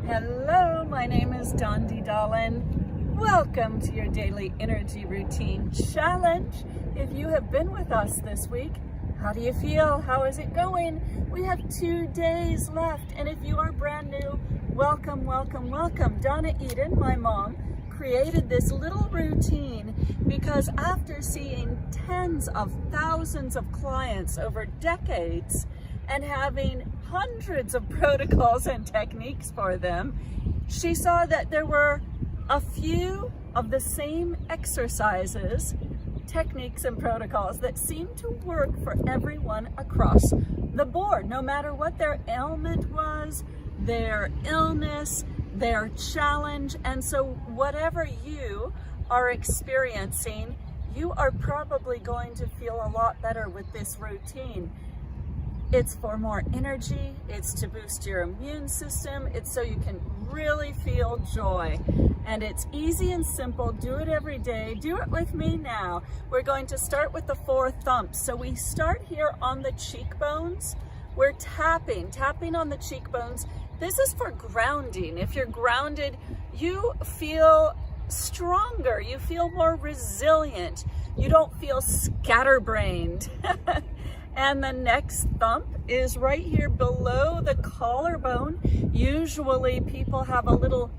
Hello, my name is Dondi Dahlin. Welcome to your daily energy routine challenge. If you have been with us this week, how do you feel? How is it going? We have 2 days left, and if you are brand new, welcome, welcome, welcome. Donna Eden, my mom, created this little routine because after seeing tens of thousands of clients over decades and having hundreds of protocols and techniques for them, she saw that there were a few of the same exercises, techniques, and protocols that seemed to work for everyone across the board, no matter what their ailment was, their illness, their challenge. And so whatever you are experiencing, you are probably going to feel a lot better with this routine. It's for more energy, it's to boost your immune system, it's so you can really feel joy. And it's easy and simple. Do it every day. Do it with me now. We're going to start with the 4 thumps. So we start here on the cheekbones. We're tapping on the cheekbones. This is for grounding. If you're grounded, you feel stronger, you feel more resilient, you don't feel scatterbrained. And the next thump is right here below the collarbone. Usually people have a little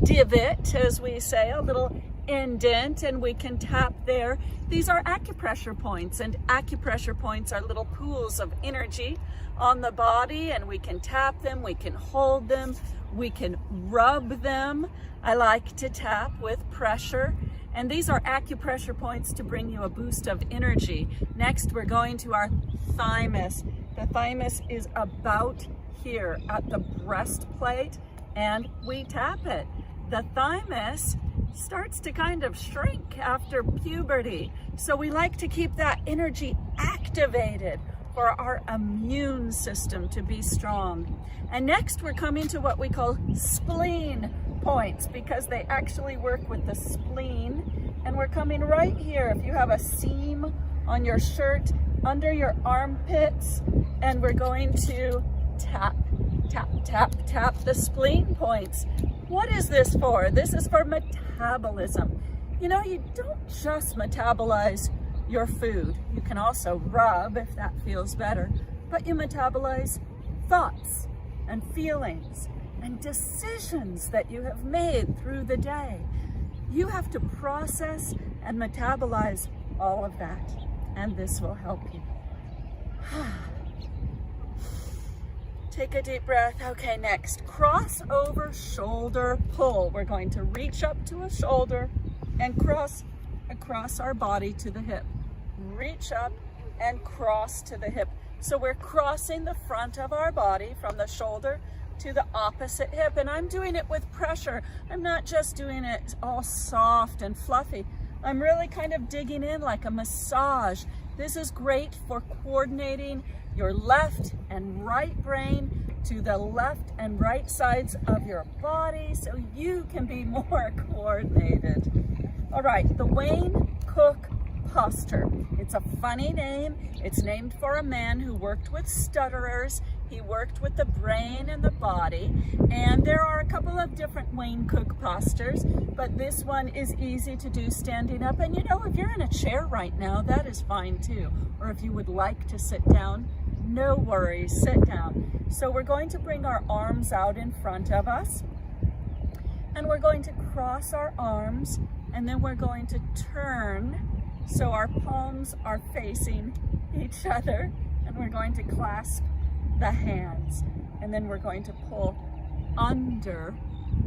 divot, as we say, a little indent, and we can tap there. These are acupressure points, and acupressure points are little pools of energy on the body, and we can tap them, we can hold them, we can rub them. I like to tap with pressure. And these are acupressure points to bring you a boost of energy. Next, we're going to our thymus. The thymus is about here at the breastplate, and we tap it. The thymus starts to kind of shrink after puberty. So we like to keep that energy activated for our immune system to be strong. And next, we're coming to what we call spleen points, because they actually work with the spleen. And we're coming right here. If you have a seam on your shirt, under your armpits, and we're going to tap, tap, tap, tap the spleen points. What is this for? This is for metabolism. You know, you don't just metabolize your food. You can also rub if that feels better, but you metabolize thoughts and feelings and decisions that you have made through the day. You have to process and metabolize all of that, and this will help you. Take a deep breath. Okay, next, crossover shoulder pull. We're going to reach up to a shoulder and cross across our body to the hip. Reach up and cross to the hip. So we're crossing the front of our body from the shoulder to the opposite hip, and I'm doing it with pressure. I'm not just doing it all soft and fluffy. I'm really kind of digging in like a massage. This is great for coordinating your left and right brain to the left and right sides of your body so you can be more coordinated. All right, the Wayne Cook posture. It's a funny name. It's named for a man who worked with stutterers. He worked with the brain and the body, and there are a couple of different Wayne Cook postures, but this one is easy to do standing up. And you know, if you're in a chair right now, that is fine too. Or if you would like to sit down, no worries, sit down. So we're going to bring our arms out in front of us, and we're going to cross our arms, and then we're going to turn so our palms are facing each other, and we're going to clasp the hands, and then we're going to pull under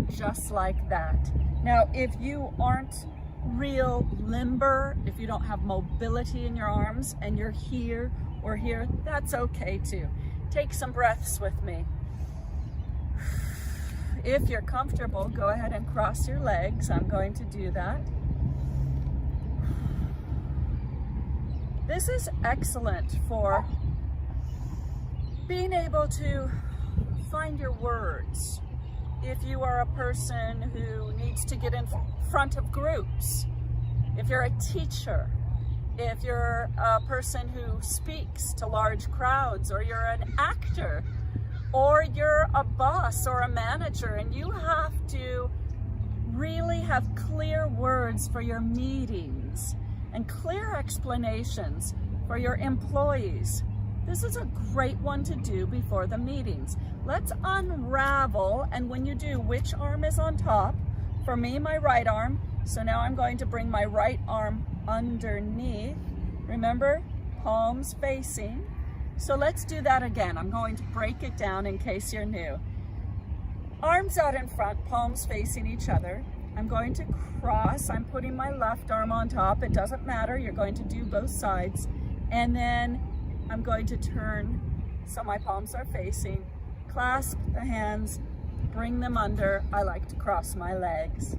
just like that. Now, if you aren't real limber, if you don't have mobility in your arms and you're here or here, that's okay too. Take some breaths with me. If you're comfortable, go ahead and cross your legs. I'm going to do that. This is excellent for being able to find your words. If you are a person who needs to get in front of groups, if you're a teacher, if you're a person who speaks to large crowds, or you're an actor Or you're a boss or a manager and you have to really have clear words for your meetings and clear explanations for your employees. This is a great one to do before the meetings. Let's unravel, and when you do, which arm is on top? For me, my right arm. So now I'm going to bring my right arm underneath. Remember, palms facing. So let's do that again. I'm going to break it down in case you're new. Arms out in front, palms facing each other. I'm going to cross. I'm putting my left arm on top. It doesn't matter. You're going to do both sides. And then I'm going to turn so my palms are facing. Clasp the hands, bring them under. I like to cross my legs.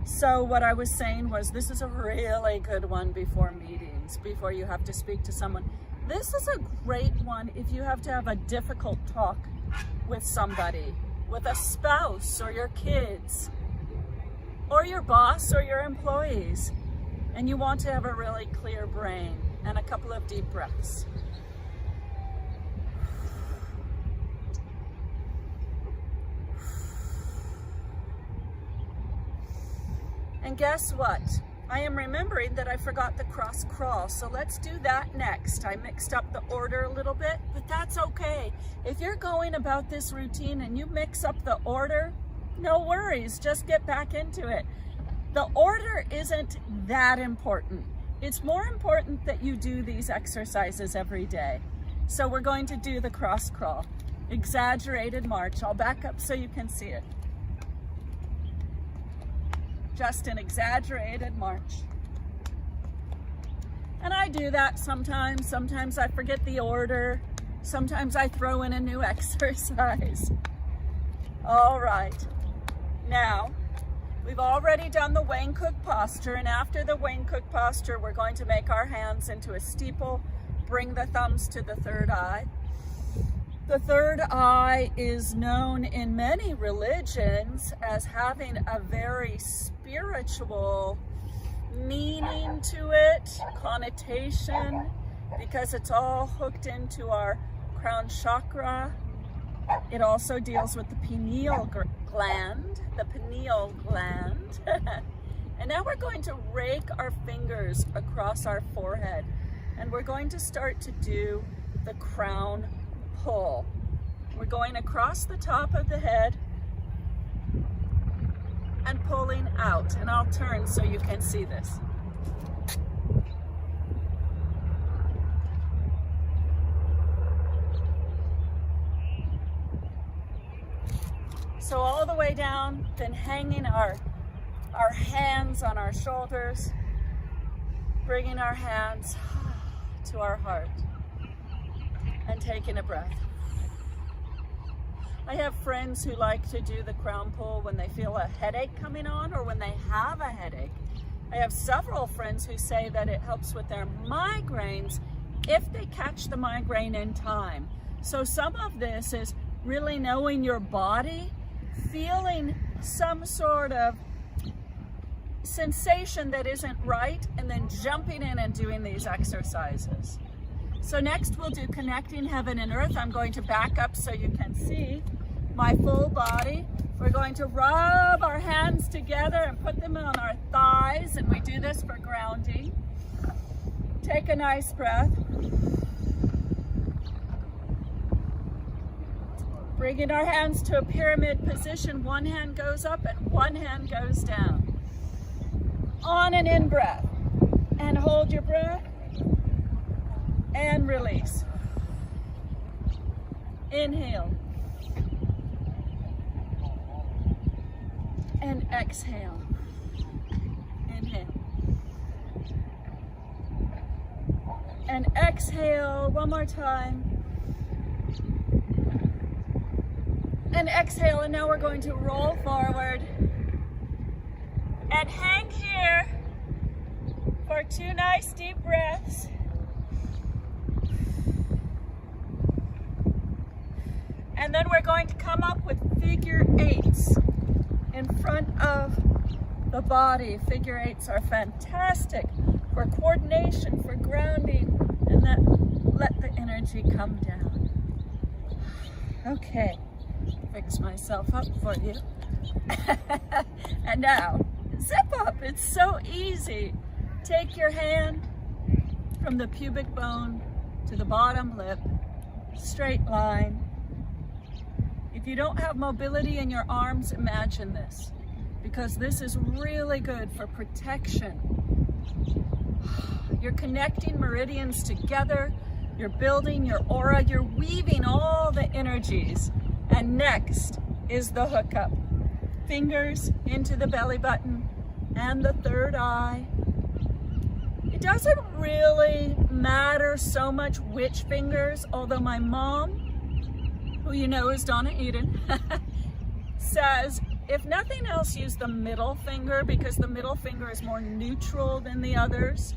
So what I was saying was, this is a really good one before meetings, before you have to speak to someone. This is a great one if you have to have a difficult talk with somebody, with a spouse or your kids, or your boss or your employees, and you want to have a really clear brain and a couple of deep breaths. And guess what? I am remembering that I forgot the cross crawl, so let's do that next. I mixed up the order a little bit, but that's okay. If you're going about this routine and you mix up the order, no worries, just get back into it. The order isn't that important. It's more important that you do these exercises every day. So we're going to do the cross crawl. Exaggerated march. I'll back up so you can see it. Just an exaggerated march. And I do that sometimes. Sometimes I forget the order. Sometimes I throw in a new exercise. All right. Now, we've already done the Wayne Cook posture, and after the Wayne Cook posture, we're going to make our hands into a steeple, bring the thumbs to the third eye. The third eye is known in many religions as having a very spiritual meaning to it, connotation, because it's all hooked into our crown chakra. It also deals with the pineal gland, And now we're going to rake our fingers across our forehead, and we're going to start to do the crown pull. We're going across the top of the head and pulling out, and I'll turn so you can see this. So all the way down, then hanging our hands on our shoulders, bringing our hands to our heart, and taking a breath. I have friends who like to do the crown pull when they feel a headache coming on or when they have a headache. I have several friends who say that it helps with their migraines if they catch the migraine in time. So some of this is really knowing your body, feeling some sort of sensation that isn't right, and then jumping in and doing these exercises. So next we'll do connecting heaven and earth. I'm going to back up so you can see my full body. We're going to rub our hands together and put them on our thighs, and we do this for grounding. Take a nice breath. Bringing our hands to a pyramid position. One hand goes up and one hand goes down. On an in breath. And hold your breath. And release. Inhale. And exhale. Inhale. And exhale one more time. And exhale, and now we're going to roll forward and hang here for 2 nice deep breaths. And then we're going to come up with figure eights in front of the body. Figure eights are fantastic for coordination, for grounding, and let the energy come down. Okay, fix myself up for you. And now, zip up. It's so easy. Take your hand from the pubic bone to the bottom lip, straight line. If you don't have mobility in your arms, imagine this, because this is really good for protection. You're connecting meridians together, you're building your aura, you're weaving all the energies. And next is the hookup. Fingers into the belly button and the third eye. It doesn't really matter so much which fingers, although my mom, who you know is Donna Eden, says, if nothing else, use the middle finger because the middle finger is more neutral than the others.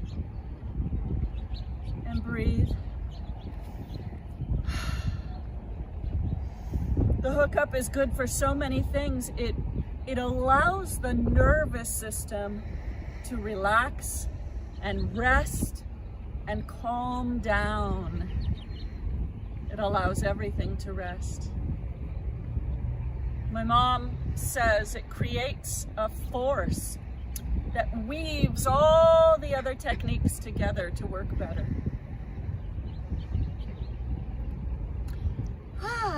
And breathe. The hookup is good for so many things. It allows the nervous system to relax and rest and calm down. It allows everything to rest. My mom says it creates a force that weaves all the other techniques together to work better.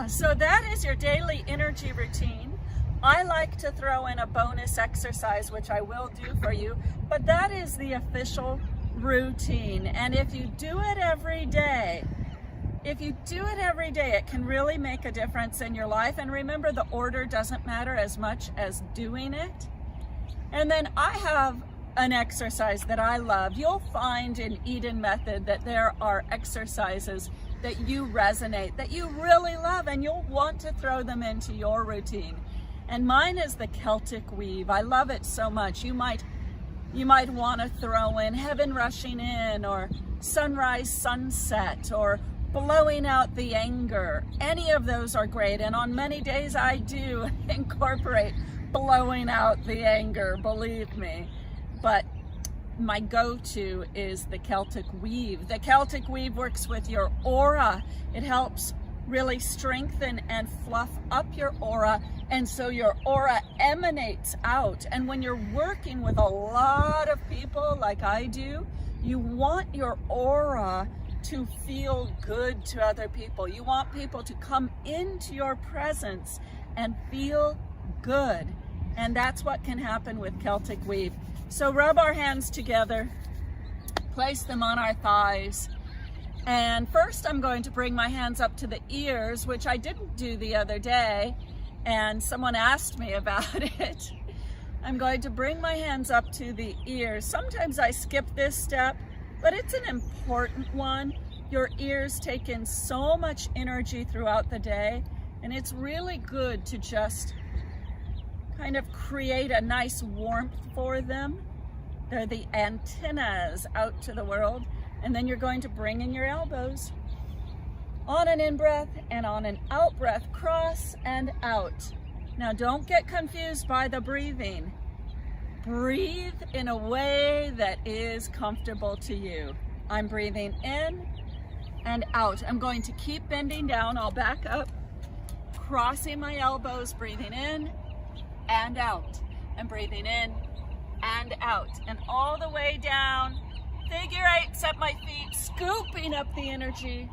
So that is your daily energy routine. I like to throw in a bonus exercise, which I will do for you, but that is the official routine. And if you do it every day, it can really make a difference in your life. And remember, the order doesn't matter as much as doing it. And then I have an exercise that I love. You'll find in Eden Method that there are exercises that you resonate, that you really love, and you'll want to throw them into your routine. And mine is the Celtic weave. I love it so much. You might want to throw in heaven rushing in, or sunrise, sunset, or blowing out the anger. Any of those are great. And on many days I do incorporate blowing out the anger, believe me. But my go-to is the Celtic weave. The Celtic weave works with your aura. It helps really strengthen and fluff up your aura, and so your aura emanates out. And when you're working with a lot of people like I do, you want your aura to feel good to other people. You want people to come into your presence and feel good. And that's what can happen with Celtic weave. So rub our hands together, place them on our thighs. And first I'm going to bring my hands up to the ears, which I didn't do the other day, and someone asked me about it. I'm going to bring my hands up to the ears. Sometimes I skip this step, but it's an important one. Your ears take in so much energy throughout the day, and it's really good to just kind of create a nice warmth for them. They're the antennas out to the world. And then you're going to bring in your elbows. On an in-breath and on an out-breath, cross and out. Now don't get confused by the breathing. Breathe in a way that is comfortable to you. I'm breathing in and out. I'm going to keep bending down. I'll back up, crossing my elbows, breathing in and out, and breathing in and out, and all the way down. Figure eights at my feet, scooping up the energy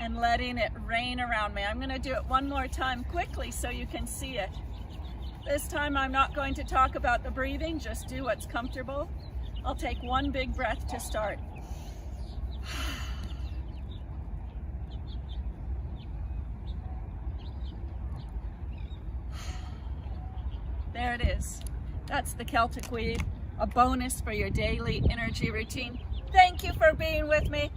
and letting it rain around me. I'm going to do it one more time quickly so you can see it. This time I'm not going to talk about the breathing, just do what's comfortable. I'll take one big breath to start. There it is. That's the Celtic weave, a bonus for your daily energy routine. Thank you for being with me.